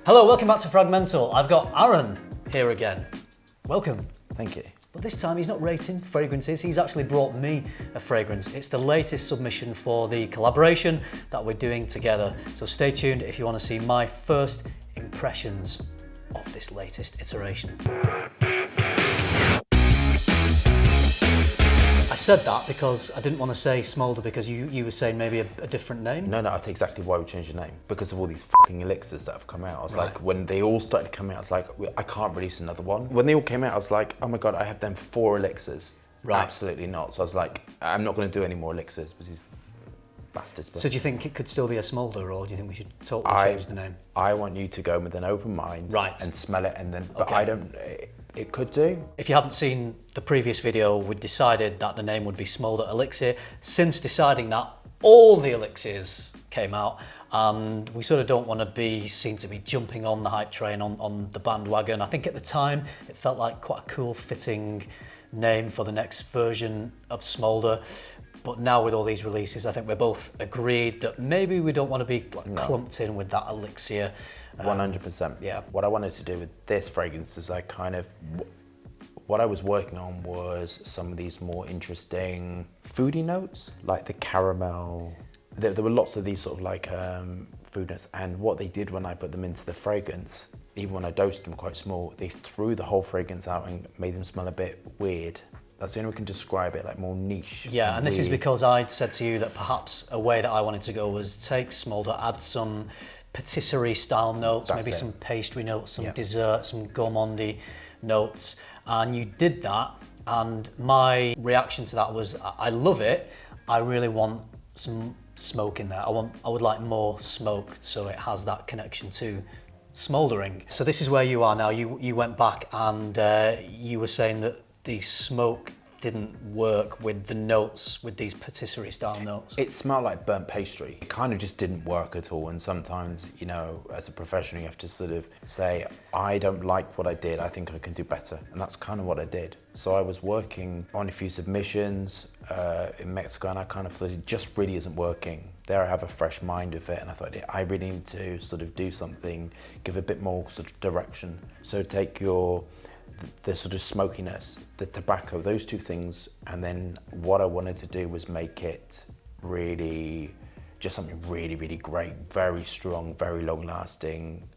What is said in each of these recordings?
Hello, welcome back to FRAG-MENTAL. I've got Aaron here again. Welcome. Thank you. But this time he's not rating fragrances, he's actually brought me a fragrance. It's the latest submission for the collaboration that we're doing together. So stay tuned if you want to see my first impressions of this latest iteration. I said that because I didn't want to say Smoulder because you were saying maybe a different name. No, that's exactly why we changed the name. Because of all these fucking elixirs that have come out. I was like, when they all started to come out, I was like, I can't release another one. When they all came out, I was like, oh my God, I have them 4 elixirs. Right. Absolutely not. So I was like, I'm not going to do any more elixirs because these bastards. So do you think it could still be a Smoulder, or do you think we should totally change the name? I want you to go with an open mind. Right. And smell it and then, but I don't, it could do. If you hadn't seen the previous video, we decided that the name would be Smoulder Elixir. Since deciding that, all the elixirs came out, and we sort of don't want to be seen to be jumping on the hype train on the bandwagon. I think at the time it felt like quite a cool fitting name for the next version of Smoulder. But now with all these releases, I think we're both agreed that maybe we don't want to be clumped in with that elixir. 100%. Yeah. What I wanted to do with this fragrance is what I was working on was some of these more interesting foodie notes, like the caramel. There were lots of these sort of like food notes, and what they did when I put them into the fragrance, even when I dosed them quite small, they threw the whole fragrance out and made them smell a bit weird. That's the only way we can describe it, like more niche. Yeah, and this is because I'd said to you that perhaps a way that I wanted to go was take Smoulder, add some patisserie style notes, maybe some pastry notes, some dessert, some gourmandy notes, and you did that, and my reaction to that was, I love it, I really want some smoke in there. I would like more smoke so it has that connection to smouldering. So this is where you are now. You went back and you were saying that the smoke didn't work with the notes, with these patisserie style notes. It smelled like burnt pastry. It kind of just didn't work at all. And sometimes, you know, as a professional, you have to sort of say, I don't like what I did, I think I can do better. And that's kind of what I did. So I was working on a few submissions in Mexico, and I kind of thought it just really isn't working. There I have a fresh mind of it, and I thought I really need to sort of do something, give a bit more sort of direction. So take the sort of smokiness, the tobacco, those two things, and then what I wanted to do was make it really, just something really, really great, very strong, very long lasting.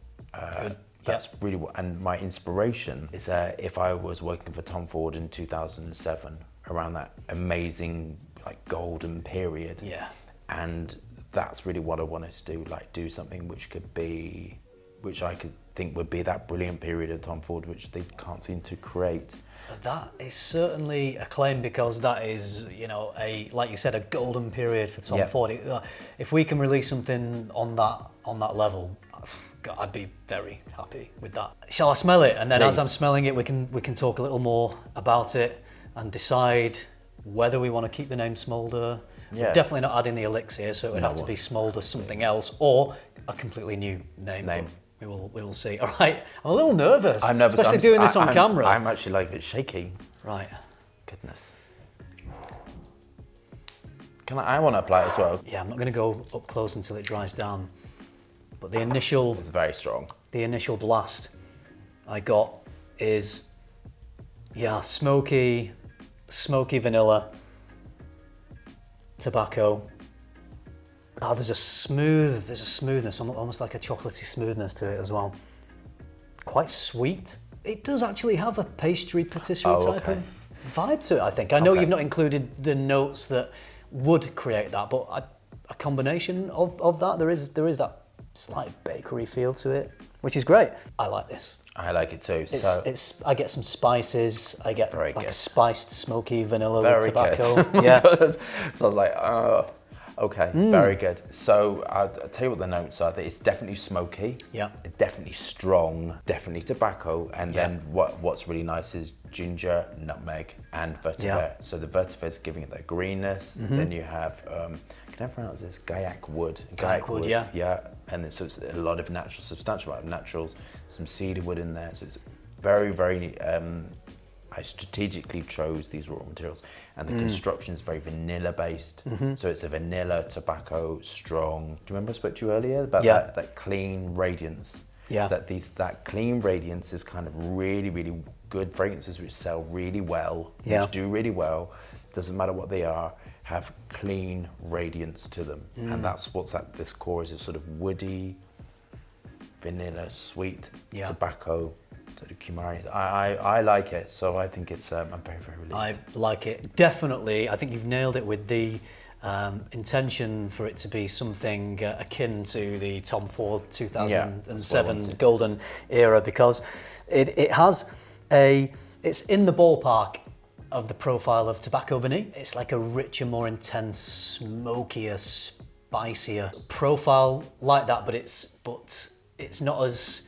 That's really what, and my inspiration is if I was working for Tom Ford in 2007, around that amazing like golden period. Yeah. And that's really what I wanted to do, like do something which I could think would be that brilliant period of Tom Ford, which they can't seem to create. That is certainly a claim, because that is, you know, like you said, a golden period for Tom Ford. If we can release something on that level, God, I'd be very happy with that. Shall I smell it? And then as I'm smelling it, we can talk a little more about it and decide whether we want to keep the name Smoulder. Yes. We're definitely not adding the elixir, so it would have to be Smoulder something else, or a completely new name. We will see. All right, I'm a little nervous. I'm nervous, especially doing this on camera. I'm actually like a bit shaky. Right. Goodness. I want to apply it as well. Yeah, I'm not going to go up close until it dries down. But the initial... It's very strong. The initial blast I got is, smoky vanilla, tobacco. Oh, there's a smoothness, almost like a chocolatey smoothness to it as well. Quite sweet. It does actually have a pastry patisserie type of vibe to it, I think. I know you've not included the notes that would create that, but a combination of that, there is that slight bakery feel to it, which is great. I like this. I like it too. I get some spices. I get like a spiced, smoky vanilla with tobacco. Good. Yeah. So I was like, oh. Okay, very good. So I'll tell you what the notes are. It's definitely smoky, definitely strong, definitely tobacco, and then what's really nice is ginger, nutmeg, and vetiver. So the vetiver is giving it that greenness. Then you have, can I pronounce this? Gaiac wood. Gaiac wood, yeah. Yeah, and so it's a lot of natural, substantial amount of naturals, some cedar wood in there. So it's very, very, I strategically chose these raw materials, and the construction is very vanilla based. So it's a vanilla, tobacco, strong. Do you remember I spoke to you earlier about that clean radiance? Yeah. That clean radiance is kind of really, really good fragrances which sell really well, Yeah. which do really well, doesn't matter what they are, have clean radiance to them. And that's what's at this core, is a sort of woody, vanilla, sweet, tobacco, sort of cumari. I like it, so I think it's, I'm very, very relieved. I like it. Definitely, I think you've nailed it with the intention for it to be something akin to the Tom Ford 2007 golden era, because it has it's in the ballpark of the profile of Tobacco Vanille. It's like a richer, more intense, smokier, spicier profile like that, but it's not as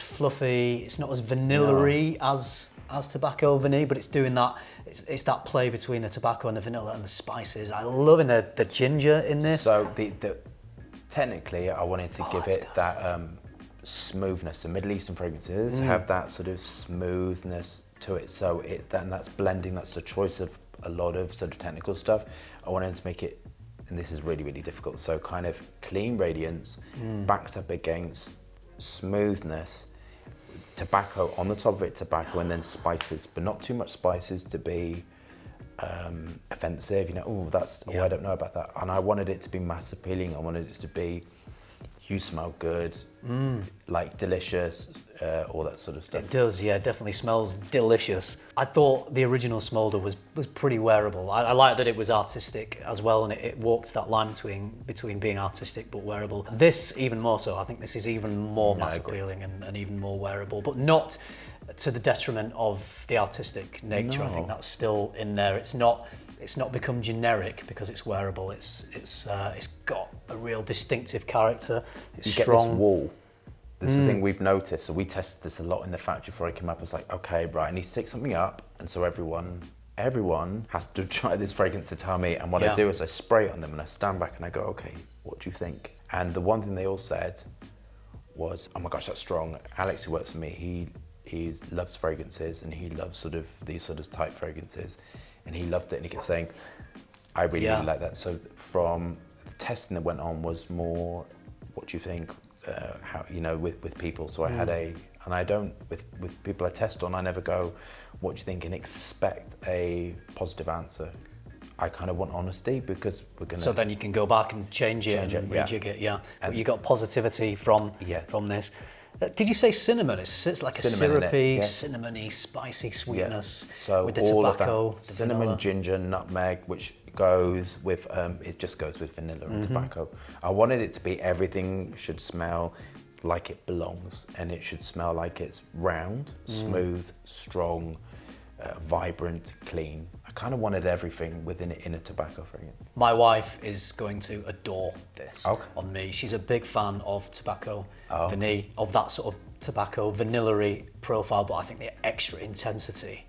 fluffy, it's not as vanilla-y as Tobacco Vanille, but it's doing that. It's that play between the tobacco and the vanilla and the spices. I'm loving the ginger in this. So technically, I wanted to give it that smoothness. The Middle Eastern fragrances have that sort of smoothness to it. So that's blending. That's the choice of a lot of sort of technical stuff. I wanted to make it, and this is really, really difficult. So kind of clean radiance, backed up against smoothness, tobacco on the top of it, tobacco, and then spices, but not too much spices to be offensive. You know, I don't know about that. And I wanted it to be mass appealing. I wanted it to be, you smell good, like delicious, all that sort of stuff. It does, yeah, definitely smells delicious. I thought the original Smoulder was pretty wearable. I like that it was artistic as well, and it walked that line between being artistic but wearable. This even more so. I think this is even more mass appealing and even more wearable, but not to the detriment of the artistic nature. I think that's still in there. It's not become generic because it's wearable. It's got a real distinctive character. It's strong. Get this wall. This is the thing we've noticed. So we tested this a lot in the factory before I came up. It's like, okay, right, I need to take something up, and so everyone has to try this fragrance to tell me. And what I do is I spray it on them, and I stand back and I go, okay, what do you think? And the one thing they all said was, oh my gosh, that's strong. Alex, who works for me, he loves fragrances, and he loves sort of these sort of type fragrances. And he loved it, and he kept saying, I really, really like that. So from the testing that went on was more, what do you think, how, you know, with people. So I had and I don't, with people I test on, I never go, what do you think, and expect a positive answer. I kind of want honesty, because we're going to... So then you can go back and change it and rejig it, But you got positivity from this. Did you say cinnamon? It's like a syrupy, cinnamony, spicy sweetness with the tobacco, the cinnamon, vanilla. ginger, nutmeg, which goes with, it just goes with vanilla and tobacco. I wanted it to be, everything should smell like it belongs, and it should smell like it's round, smooth, strong, vibrant, clean. I kind of wanted everything within it in a tobacco fragrance. My wife is going to adore this on me. She's a big fan of Tobacco Vanille, of that sort of tobacco vanilla-y profile, but I think the extra intensity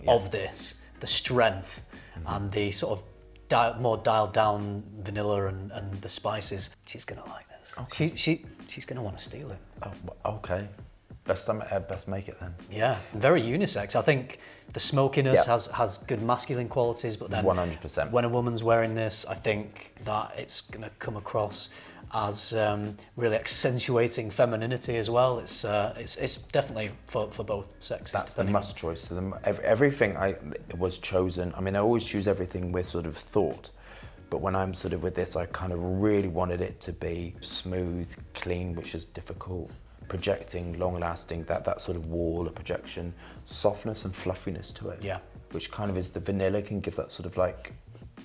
of this, the strength and the sort of more dialed down vanilla and the spices, she's going to like this. Okay. She's going to want to steal it. Oh, okay. Best make it then. Yeah, very unisex. I think the smokiness has good masculine qualities, but then 100%. When a woman's wearing this, I think that it's going to come across as really accentuating femininity as well. It's definitely for both sexes. That's the must choice. So everything was chosen. I mean, I always choose everything with sort of thought. But when I'm sort of with this, I kind of really wanted it to be smooth, clean, which is difficult. Projecting, long-lasting, that sort of wall of projection, softness and fluffiness to it. Yeah. Which kind of is, the vanilla can give that sort of like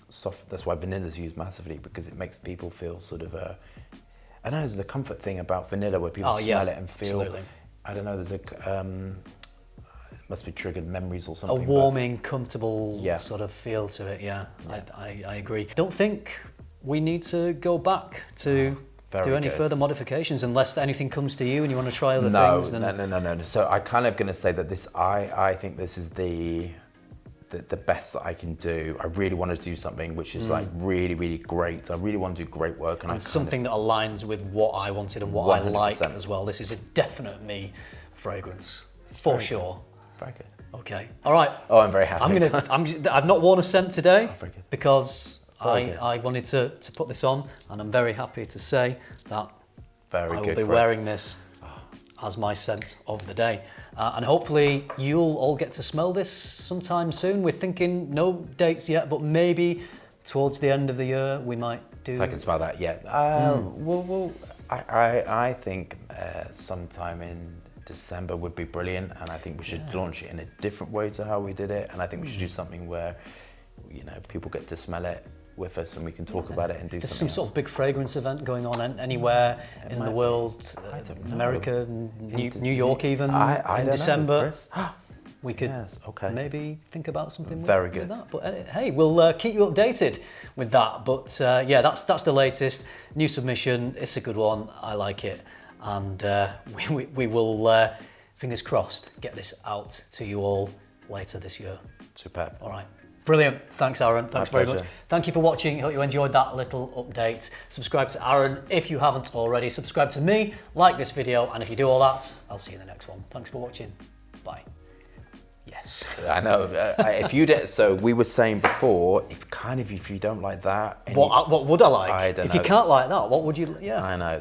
soft. That's why vanilla is used massively, because it makes people feel sort of I don't know. There's a comfort thing about vanilla where people smell it and feel. Absolutely. I don't know. There's it must be triggered memories or something. A warming, comfortable sort of feel to it. Yeah. I agree. Don't think we need to go back to. Do any further modifications, unless anything comes to you and you want to try other things? No. So I kind of going to say that this, I think this is the best that I can do. I really want to do something which is like really, really great. I really want to do great work. And something that aligns with what I wanted and what 100%. I like as well. This is a definite me fragrance, for sure. Very good. Okay. All right. Oh, I'm very happy. I've not worn a scent today because I wanted to put this on, and I'm very happy to say that I will be wearing this as my scent of the day. And hopefully you'll all get to smell this sometime soon. We're thinking no dates yet, but maybe towards the end of the year we might do. I can smell that, yeah. I think sometime in December would be brilliant, and I think we should launch it in a different way to how we did it, and I think we should do something where, you know, people get to smell it with us and we can talk about it and do There's something some sort of big fragrance event going on anywhere in the world, America, New York even, in December. We could maybe think about something Very with good. that. But hey, we'll keep you updated with that. But yeah, that's the latest new submission. It's a good one. I like it, and we will, fingers crossed, get this out to you all later this year. Superb. All right. Brilliant. Thanks, Aaron. Thanks very much. pleasure. Thank you for watching. Hope you enjoyed that little update. Subscribe to Aaron if you haven't already. Subscribe to me, like this video, and if you do all that, I'll see you in the next one. Thanks for watching. Bye. Yes. I know. If you did, so we were saying before, if you don't like that, What would I like? I don't if know. you can't like that, what would you? Yeah. I know.